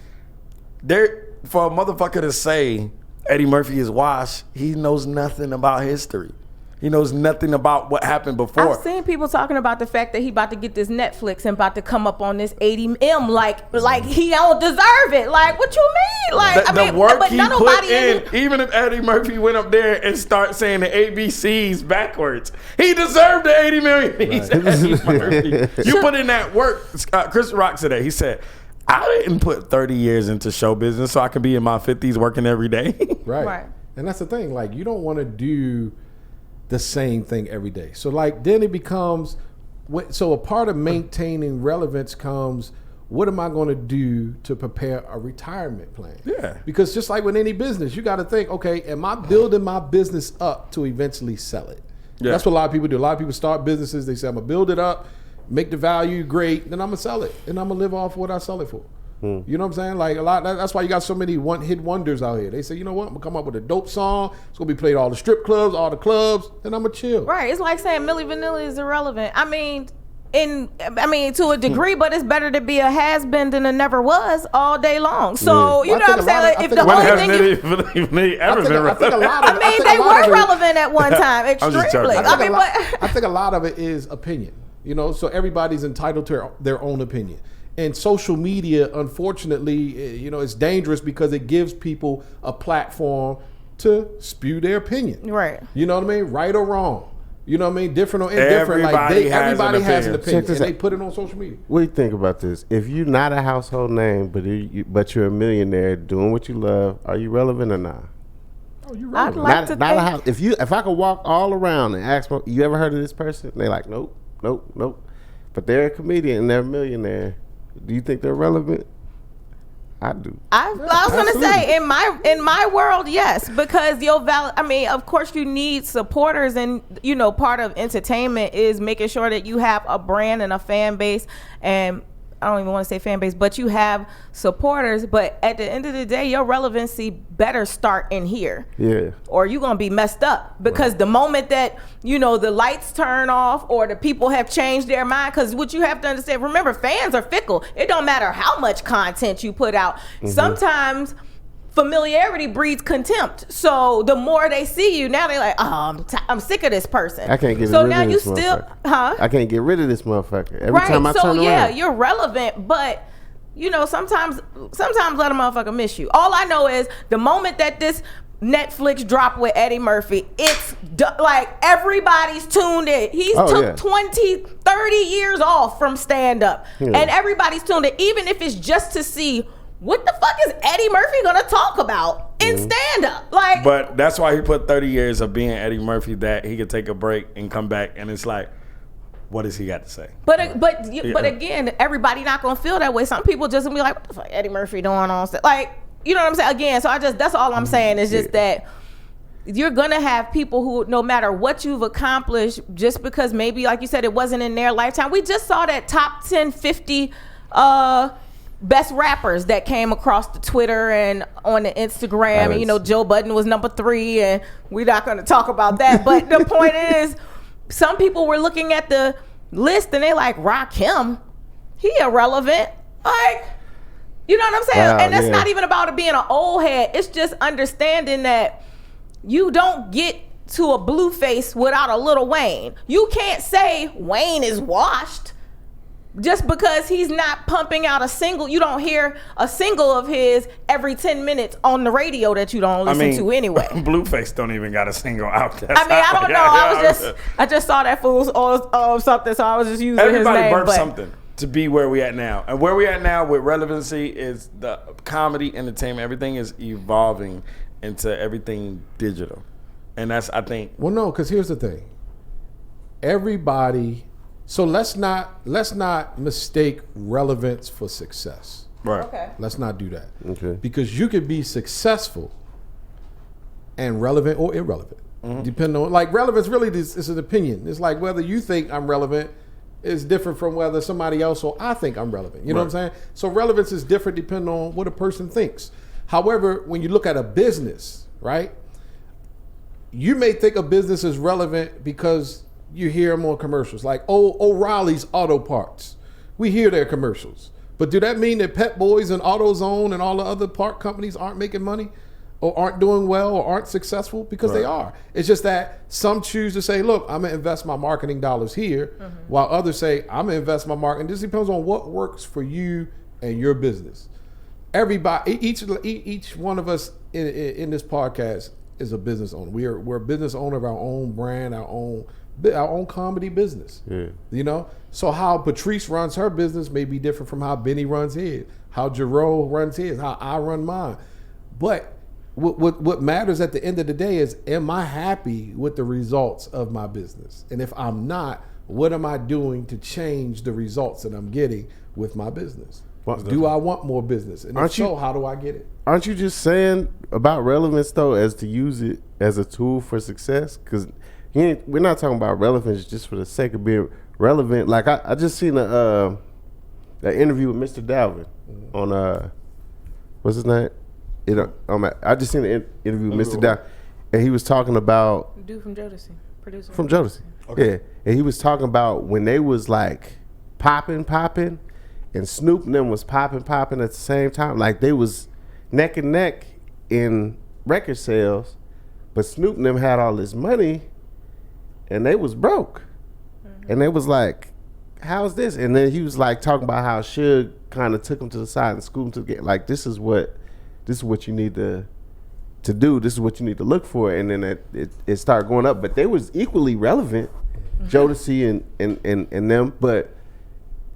for a motherfucker to say Eddie Murphy is washed, he knows nothing about history. He knows nothing about what happened before. I've seen people talking about the fact that he about to get this Netflix and about to come up on this 80M like he don't deserve it. Like, what you mean? Like, the work he put in, even if Eddie Murphy went up there and start saying the ABCs backwards, he deserved the $80 million. He's Eddie Murphy. You put in that work. Chris Rock said that. He said, I didn't put 30 years into show business so I can be in my 50s working every day. Right. And that's the thing. Like, you don't want to do the same thing every day. So like then it becomes, so a part of maintaining relevance comes, what am I going to do to prepare a retirement plan? Yeah. Because just like with any business, you got to think, okay, am I building my business up to eventually sell it? Yeah. That's what a lot of people do. A lot of people start businesses, they say, I'm going to build it up, make the value great, then I'm going to sell it. And I'm going to live off what I sell it for. You know what I'm saying? Like that's why you got so many one-hit wonders out here. They say, you know what? I'm gonna come up with a dope song. It's gonna be played all the strip clubs, all the clubs, and I'm gonna chill. Right. It's like saying Milli Vanilli is irrelevant. I mean, to a degree, but it's better to be a has-been than a never was all day long. So you know what I'm saying? Like, if the only thing they were relevant at one time, extremely. I think a lot of it is opinion. You know, so everybody's entitled to their own opinion. And social media, unfortunately, you know, it's dangerous because it gives people a platform to spew their opinion. Right. You know what I mean? Right or wrong. You know what I mean? Different or indifferent. Everybody has an opinion. And they put it on social media. What do you think about this? If you're not a household name, but you're a millionaire doing what you love, are you relevant or not? Oh, you're relevant. I'd like not a house. If I could walk all around and ask, you ever heard of this person? They're like, nope. But they're a comedian and they're a millionaire. Do you think they're relevant? I do. I was going to say in my world, yes, because of course you need supporters, and you know, part of entertainment is making sure that you have a brand and a fan base, and I don't even want to say fan base, but you have supporters. But at the end of the day, your relevancy better start in here. Yeah. Or you're going to be messed up, because the moment that, you know, the lights turn off or the people have changed their mind, because what you have to understand, remember, fans are fickle. It don't matter how much content you put out. Mm-hmm. Sometimes familiarity breeds contempt. So the more they see you, now they're like, oh, I'm sick of this person. I can't get so rid now of you this still, I can't get rid of this motherfucker. Every time I turn around. You're relevant, but you know, sometimes let a motherfucker miss you. All I know is the moment that this Netflix drop with Eddie Murphy, it's like everybody's tuned in. He's 20, 30 years off from stand-up. Yeah. And everybody's tuned in, even if it's just to see what the fuck is Eddie Murphy gonna talk about in stand-up? Like, but that's why he put 30 years of being Eddie Murphy, that he could take a break and come back, and it's like, what does he got to say? But again, everybody not gonna feel that way. Some people just gonna be like, what the fuck Eddie Murphy doing on set? Like, you know what I'm saying? Again, so that's all I'm saying is just that you're gonna have people who, no matter what you've accomplished, just because maybe, like you said, it wasn't in their lifetime. We just saw that top 10, 50 best rappers that came across the Twitter and on the Instagram. And, you know, Joe Budden was number 3, and we're not going to talk about that. But the point is, some people were looking at the list and they like, Rakim, he irrelevant. Like, you know what I'm saying? And that's not even about it being an old head. It's just understanding that you don't get to a Blueface without a Lil Wayne. You can't say Wayne is washed just because he's not pumping out a single. You don't hear a single of his every 10 minutes on the radio that you don't listen to anyway. Blueface don't even got a single out. I don't know. I just saw that fool on something, so I was just using his name. Everybody burped something. to be where we at now. And where we at now with relevancy is the comedy, entertainment, everything is evolving into everything digital. And that's, I think. Well, no, because here's the thing. Everybody, so let's not mistake relevance for success. Right. Okay. Let's not do that. Okay. Because you could be successful and relevant or irrelevant. Depending on, like, relevance really is an opinion. It's like whether you think I'm relevant is different from whether somebody else or I think I'm relevant. You know what I'm saying? So relevance is different depending on what a person thinks. However, when you look at a business, right, you may think a business is relevant because you hear them on commercials, like O'Reilly's Auto Parts. We hear their commercials. But do that mean that Pet Boys and AutoZone and all the other part companies aren't making money or aren't doing well or aren't successful? Because they are. It's just that some choose to say, look, I'm going to invest my marketing dollars here, while others say, I'm going to invest my marketing. This depends on what works for you and your business. Everybody, each one of us in this podcast is a business owner. We're a business owner of our own brand, our own comedy business. Yeah. You know, so how Patrice runs her business may be different from how Benny runs his, how Jarreau runs his, how I run mine. But what matters at the end of the day is, am I happy with the results of my business? And if I'm not, what am I doing to change the results that I'm getting with my business? Do I want more business? And if so, how do I get it? Aren't you just saying about relevance, though, as to use it as a tool for success? Because we're not talking about relevance just for the sake of being relevant. Like, I just seen an interview with Mr. Dalvin on, what's his name? I just seen an interview with Mr. Dalvin, and he was talking about... The dude from Jodeci, producer. From Jodeci, okay. Yeah. And he was talking about when they was, like, popping, and Snoop and them was popping at the same time. Like, they was neck and neck in record sales, but Snoop and them had all this money, and they was broke. And they was like, how's this? And then he was like talking about how Suge kind of took him to the side and scooped him to get, like, this is what you need to do. This is what you need to look for. And then it started going up. But they was equally relevant, Jodeci and them. But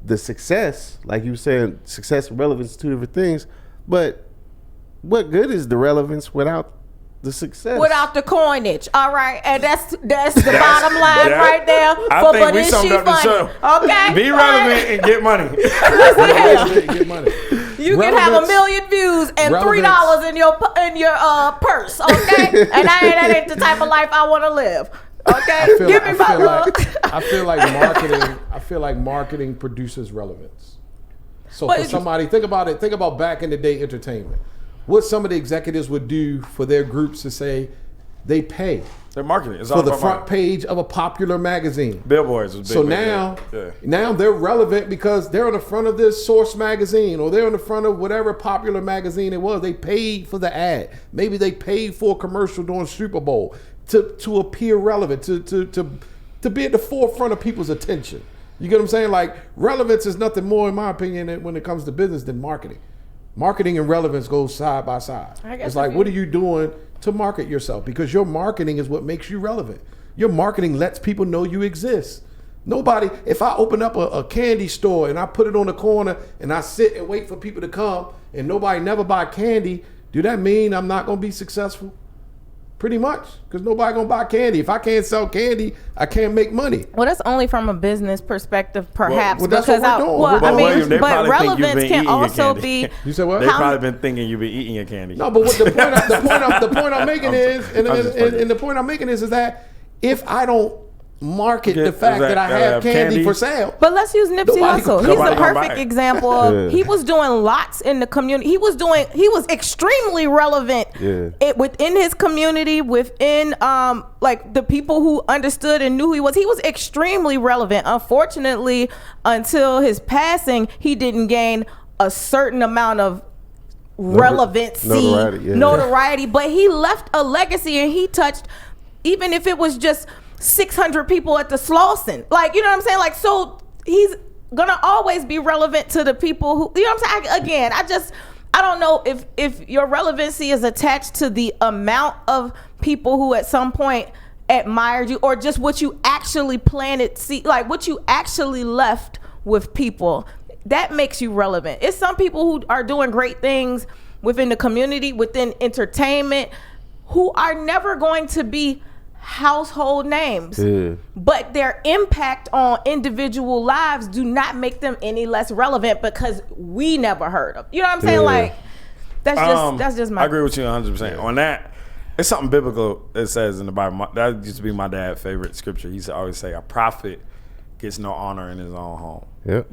the success, like you were saying, success and relevance, two different things. But what good is the relevance without the success? Without the coinage, all right, and that's the bottom line right there. I think we summed up the show. Okay, be relevant and get money. Get money. You can have 1 million views and $3 in your purse, okay? And that ain't the type of life I want to live. Okay, give me my love. I feel like marketing produces relevance. So for somebody, think about back in the day entertainment. What some of the executives would do for their groups to say they pay. Their marketing is for the front page of a popular magazine. Billboards was big. So now they're relevant because they're on the front of this Source magazine, or they're on the front of whatever popular magazine it was. They paid for the ad. Maybe they paid for a commercial during Super Bowl to appear relevant, to be at the forefront of people's attention. You get what I'm saying? Like, relevance is nothing more, in my opinion, when it comes to business than marketing. Marketing and relevance goes side by side. It's like, what are you doing to market yourself? Because your marketing is what makes you relevant. Your marketing lets people know you exist. Nobody, if I open up a candy store and I put it on the corner and I sit and wait for people to come and nobody never buy candy, do that mean I'm not going to be successful? Pretty much, because nobody gonna buy candy. If I can't sell candy, I can't make money. Well, that's only from a business perspective, perhaps. Well, that's what we're doing. But relevance can also be. You said what? They've probably been thinking you've been eating your candy. No, but what the point I'm making is, and the point I'm making is that if I don't market the fact that I have candy for sale. But let's use Nipsey Hussle. He's a perfect example of he was doing lots in the community. He was extremely relevant within his community, within like the people who understood and knew who he was. He was extremely relevant. Unfortunately, until his passing, he didn't gain a certain amount of relevancy, notoriety, but he left a legacy, and he touched, even if it was just 600 people at the Slauson. Like, you know what I'm saying? Like, so he's gonna always be relevant to the people who, you know what I'm saying? Again, I don't know if your relevancy is attached to the amount of people who at some point admired you, or just what you actually planted, like what you actually left with people, that makes you relevant. It's some people who are doing great things within the community, within entertainment, who are never going to be household names, but their impact on individual lives do not make them any less relevant because we never heard of. You know what I'm saying? Like, that's just my. I agree with you 100%. On that, it's something biblical that says in the Bible. That used to be my dad's favorite scripture. He used to always say, "A prophet gets no honor in his own home." Yep.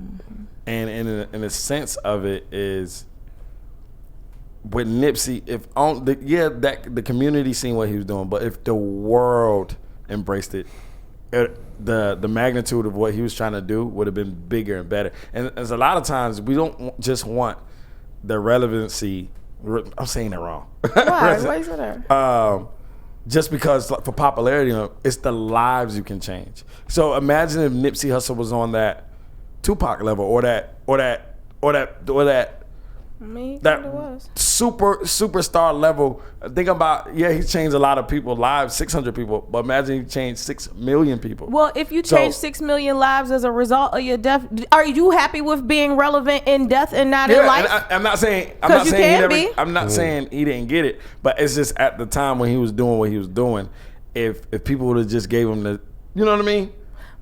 And in a sense of it is with Nipsey, the community seen what he was doing, but if the world embraced it, the magnitude of what he was trying to do would have been bigger and better. And there's a lot of times we don't just want the relevancy. I'm saying it wrong. Why? Why you say that? Just because for popularity, it's the lives you can change. So imagine if Nipsey Hussle was on that Tupac level, or that superstar level. Think about, he's changed a lot of people's lives, 600 people, but imagine he changed 6 million people. Well, if you change 6 million lives as a result of your death, are you happy with being relevant in death and not in life? I'm not saying he didn't get it, but it's just at the time when he was doing what he was doing, if people would have just gave him the, you know what I mean?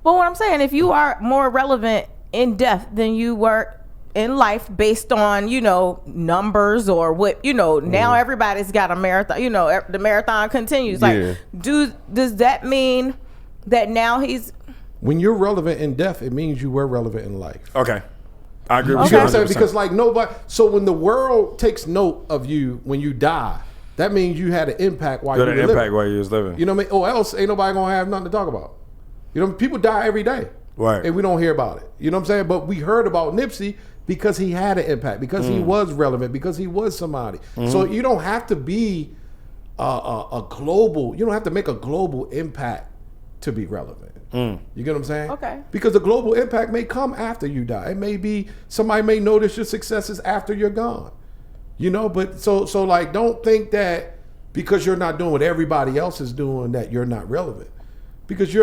But what I'm saying, if you are more relevant in death than you were in life based on, numbers or what, now everybody's got a marathon, the marathon continues. Like, does that mean that now he's... When you're relevant in death, it means you were relevant in life. Okay. I agree with You you. know what I'm saying? Because like nobody, so when the world takes note of you when you die, that means you had an impact while you were living. While you was living. You know what I mean? Or else ain't nobody gonna have nothing to talk about. People die every day. Right. And we don't hear about it. You know what I'm saying? But we heard about Nipsey because he had an impact, because he was relevant, because he was somebody. So you don't have to be a global, you don't have to make a global impact to be relevant. You get what I'm saying? Okay. Because the global impact may come after you die. It may be, somebody may notice your successes after you're gone. But so like, don't think that because you're not doing what everybody else is doing that you're not relevant. Because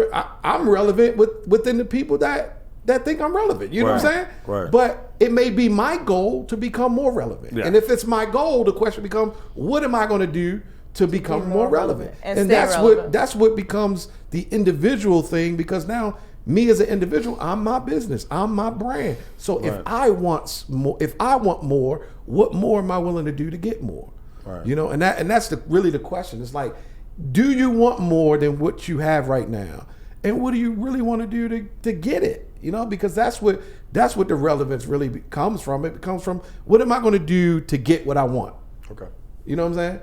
I'm relevant within the people that think I'm relevant. You know what I'm saying? Right. But it may be my goal to become more relevant. Yeah. And if it's my goal, the question becomes, what am I going to do to become more relevant? And that's what becomes the individual thing, because now me as an individual, I'm my business, I'm my brand. So if I want more, what more am I willing to do to get more? Right. And that's really the question. It's like, do you want more than what you have right now? And what do you really want to do to get it? Because that's what the relevance really comes from. It comes from, what am I going to do to get what I want? Okay. You know what I'm saying?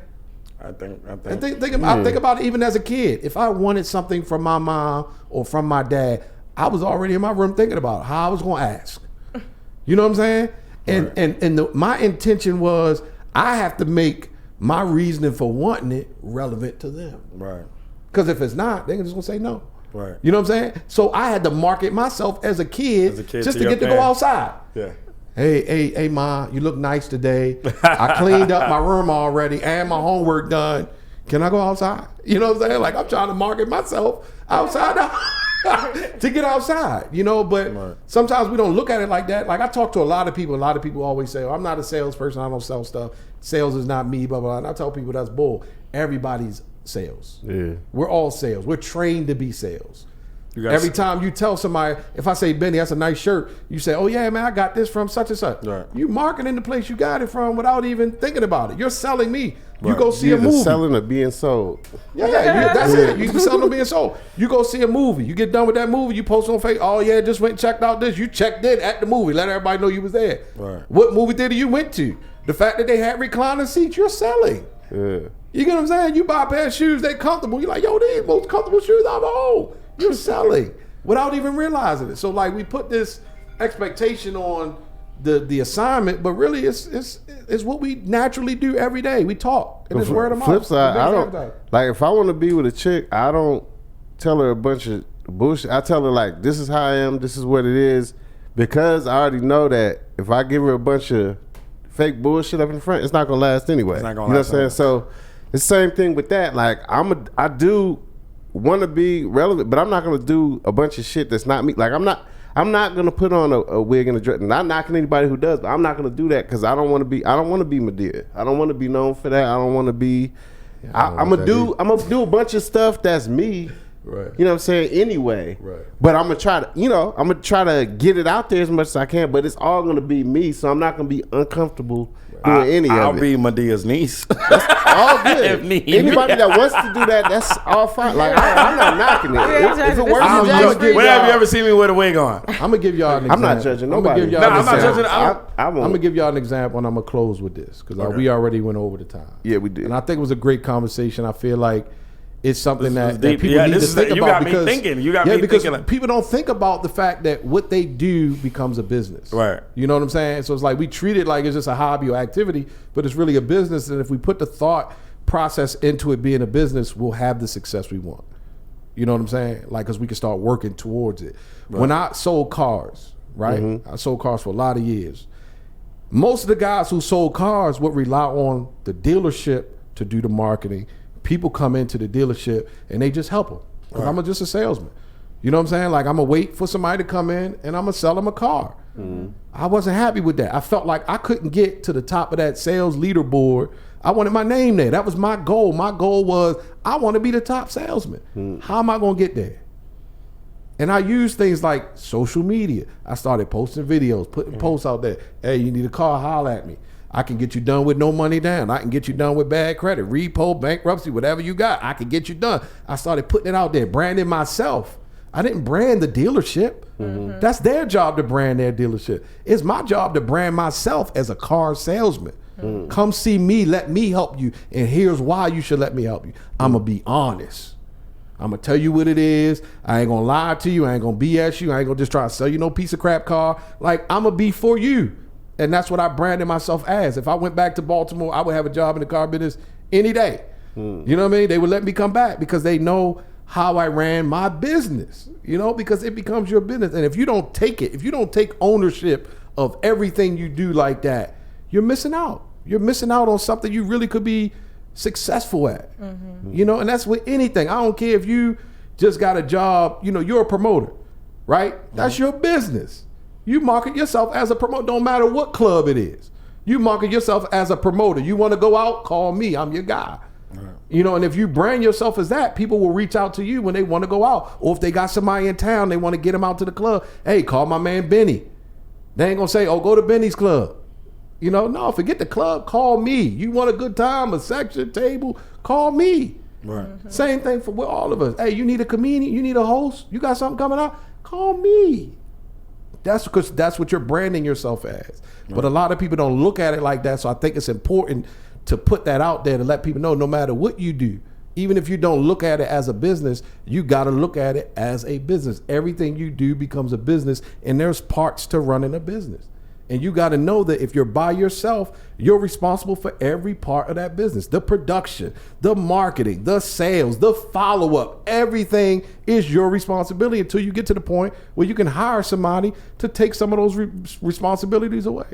I think about it even as a kid. If I wanted something from my mom or from my dad, I was already in my room thinking about how I was going to ask. You know what I'm saying? And my intention was, I have to make my reasoning for wanting it relevant to them. Right. Because if it's not, they're just going to say no. Right. You know what I'm saying? So I had to market myself as a kid just to get to go outside. Yeah. Hey, Ma, you look nice today. I cleaned up my room already and my homework done. Can I go outside? You know what I'm saying? Like, I'm trying to market myself outside to get outside, but sometimes we don't look at it like that. Like, I talk to a lot of people always say, I'm not a salesperson, I don't sell stuff. Sales is not me, blah, blah, blah. And I tell people that's bull. Everybody's sales. Yeah. We're all sales. We're trained to be sales. Every time you tell somebody, if I say, Benny, that's a nice shirt, you say, oh yeah, man, I got this from such and such. Right. You marketing the place you got it from without even thinking about it. You're selling me. You go see a movie. Selling or being sold. Yeah, that's it. You selling or being sold. You go see a movie. You get done with that movie. You post on Facebook. Oh yeah, just went and checked out this. You checked in at the movie. Let everybody know you was there. Right. What movie theater you went to? The fact that they had recliner seats, you're selling. Yeah. You get what I'm saying? You buy a pair of shoes, they comfortable. You're like, yo, these most comfortable shoes I've owned. You're selling without even realizing it. So like, we put this expectation on the assignment, but really it's what we naturally do every day. We talk, and it's word of mouth. Flip side, I don't like, if I want to be with a chick, I don't tell her a bunch of bullshit. I tell her like, this is how I am, this is what it is, because I already know that if I give her a bunch of fake bullshit up in front, it's not gonna last anyway. It's not gonna last. You know what I'm saying? So it's the same thing with that. Like, I do want to be relevant, but I'm not gonna do a bunch of shit that's not me. Like, I'm not gonna put on a wig and a dress. Not knocking anybody who does, but I'm not gonna do that because I don't want to be Madea. I don't want to be known for that. I don't want to be. I'm gonna do a bunch of stuff that's me. Right. You know what I'm saying? Anyway. Right. But I'm gonna try to get it out there as much as I can. But it's all gonna be me, so I'm not gonna be uncomfortable doing any of it. I'll be Medea's niece. All good. Anybody that wants to do that, that's all fine. Like I'm not knocking it. If it works, when have you ever seen me with a wig on? I'm gonna give y'all an example. I'm not judging nobody. I'm not judging. I'm gonna give y'all an example, and I'm gonna close with this because we already went over the time. Yeah, we did. And I think it was a great conversation. I feel like it's something that people need to think about. You got me thinking. Because people don't think about the fact that what they do becomes a business. Right. You know what I'm saying? So it's like we treat it like it's just a hobby or activity, but it's really a business. And if we put the thought process into it being a business, we'll have the success we want. You know what I'm saying? Like, because we can start working towards it. Right. When I sold cars, right? I sold cars for a lot of years. Most of the guys who sold cars would rely on the dealership to do the marketing. People come into the dealership and they just help them. Because I'm just a salesman. You know what I'm saying? Like, I'm going to wait for somebody to come in and I'm going to sell them a car. I wasn't happy with that. I felt like I couldn't get to the top of that sales leaderboard. I wanted my name there. That was my goal. My goal was I want to be the top salesman. How am I going to get there? And I use things like social media. I started posting videos, putting posts out there. Hey, you need a car, holler at me. I can get you done with no money down. I can get you done with bad credit, repo, bankruptcy, whatever you got. I can get you done. I started putting it out there, branding myself. I didn't brand the dealership. That's their job to brand their dealership. It's my job to brand myself as a car salesman. Come see me, let me help you. And here's why you should let me help you. I'm going to be honest. I'm going to tell you what it is. I ain't going to lie to you. I ain't going to BS you. I ain't going to just try to sell you no piece of crap car. Like, I'm going to be for you. And that's what I branded myself as. If I went back to Baltimore, I would have a job in the car business any day. You know what I mean? They would let me come back because they know how I ran my business, you know, because it becomes your business. And if you don't take it, if you don't take ownership of everything you do like that, you're missing out. You're missing out on something you really could be successful at, you know, and that's with anything. I don't care if you just got a job, you know, you're a promoter, right? That's your business. You market yourself as a promoter, don't matter what club it is. You market yourself as a promoter. You want to go out, call me, I'm your guy. You know, and if you brand yourself as that, people will reach out to you when they want to go out. Or if they got somebody in town, they want to get them out to the club. Hey, call my man Benny. They ain't going to say, oh, go to Benny's club. You know, no, forget the club, call me. You want a good time, a section, table, call me. Right. Same thing for with all of us. Hey, you need a comedian, you need a host, you got something coming out, call me. That's because that's what you're branding yourself as. Right. But a lot of people don't look at it like that. So I think it's important to put that out there to let people know no matter what you do, even if you don't look at it as a business, you got to look at it as a business. Everything you do becomes a business, and there's parts to running a business. And you got to know that if you're by yourself, you're responsible for every part of that business. The production, the marketing, the sales, the follow-up, everything is your responsibility until you get to the point where you can hire somebody to take some of those responsibilities away.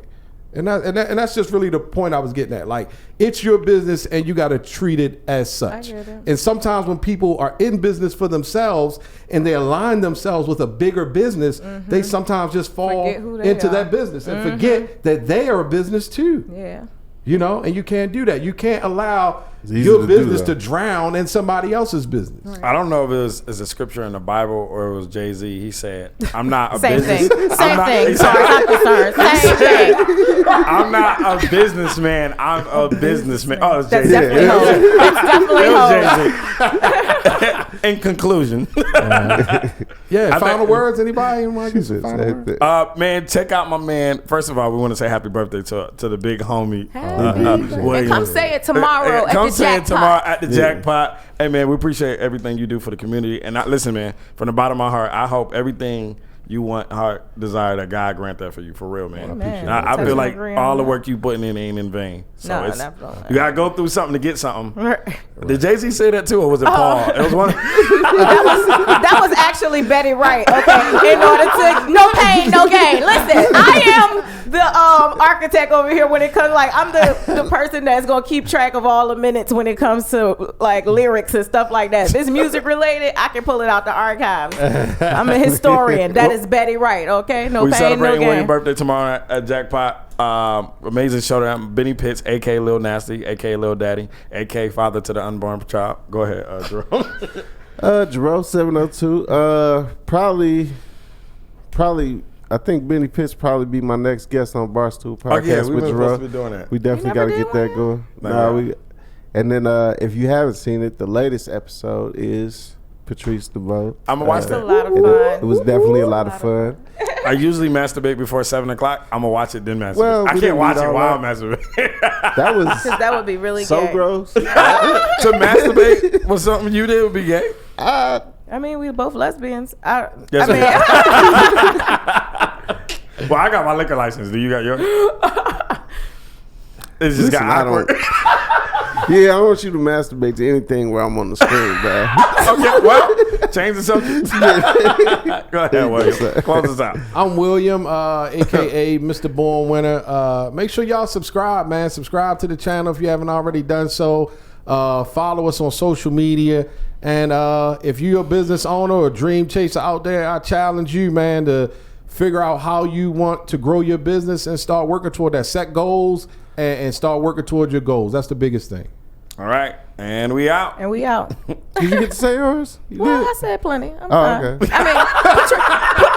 And that's just really the point I was getting at. Like, it's your business and you got to treat it as such. And sometimes when people are in business for themselves and they align themselves with a bigger business, they sometimes just fall into that business and forget that they are a business too. Yeah. You know, and you can't do that. You can't allow your business to drown in somebody else's business. Right. I don't know if it was a scripture in the Bible or it was Jay-Z. He said, I'm not a Same business. Thing. Same thing. Same thing. I'm not a businessman. I'm a businessman. Oh, it's Jay-Z. That's definitely Jay-Z. In conclusion. Final words, anybody? Man, check out my man. First of all, we want to say happy birthday to the big homie. And come say it tomorrow at the Jackpot. Hey, man, we appreciate everything you do for the community. And listen, man, from the bottom of my heart, I hope everything you want, heart, desire, that God grant that for you, for real, man. I feel like all the work you putting in ain't in vain. So you got to go through something to get something. Right. Did Jay-Z say that too, or was it Paul? It was one. that was actually Betty Wright. Okay, in order to no pain, no gain. Listen, I am the architect over here when it comes. Like I'm the person that's gonna keep track of all the minutes when it comes to like lyrics and stuff like that. If it's music related, I can pull it out the archives. I'm a historian. That is Betty Wright. Okay, no We pain, no celebrating gain. William's birthday tomorrow at Jackpot. Amazing showdown. Benny Pitts, aka Lil Nasty, aka Lil Daddy, aka father to the unborn child. Go ahead, Jerome. Jarreau 702. Probably. I think Benny Pitts probably be my next guest on Barstool podcast we with were Jarreau. supposed to be doing that. We definitely got to never get did that going. No. And then if you haven't seen it, the latest episode is Patrice DeVoe. I'm gonna watch It's a that. lot of It fun. was definitely a lot of fun. I usually masturbate before 7 o'clock. I'm gonna watch it then masturbate. Well, I we can't didn't watch need it all while I'm that. masturbating. That was Because that would be really so gay. gross. To masturbate was something you did would be gay. I, I mean, we both lesbians. Yes, I mean, Well, I got my liquor license. Do you got yours? It's just listen, got awkward. yeah, I don't want you to masturbate to anything where I'm on the screen, man. Okay, well, change the subject. Go ahead, William. Close us out. I'm William, aka Mr. Born Winner. Make sure y'all subscribe, man. Subscribe to the channel if you haven't already done so. Follow us on social media. And if you're a business owner or dream chaser out there, I challenge you, man, to figure out how you want to grow your business and start working toward that. Set goals and start working towards your goals. That's the biggest thing. All right, and we out. and we out. Did you get to say yours? You Well, did? I said plenty. I'm Oh, fine. okay. I mean,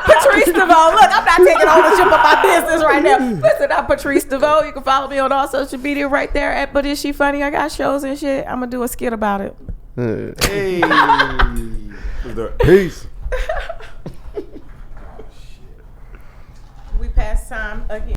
Patrice DeVoe. Look, I'm not taking ownership of my business right now. Listen, I'm Patrice DeVoe. You can follow me on all social media right there at But Is She Funny? I got shows and shit. I'm going to do a skit about it. Hey. Let's do it. Peace. We pass time again.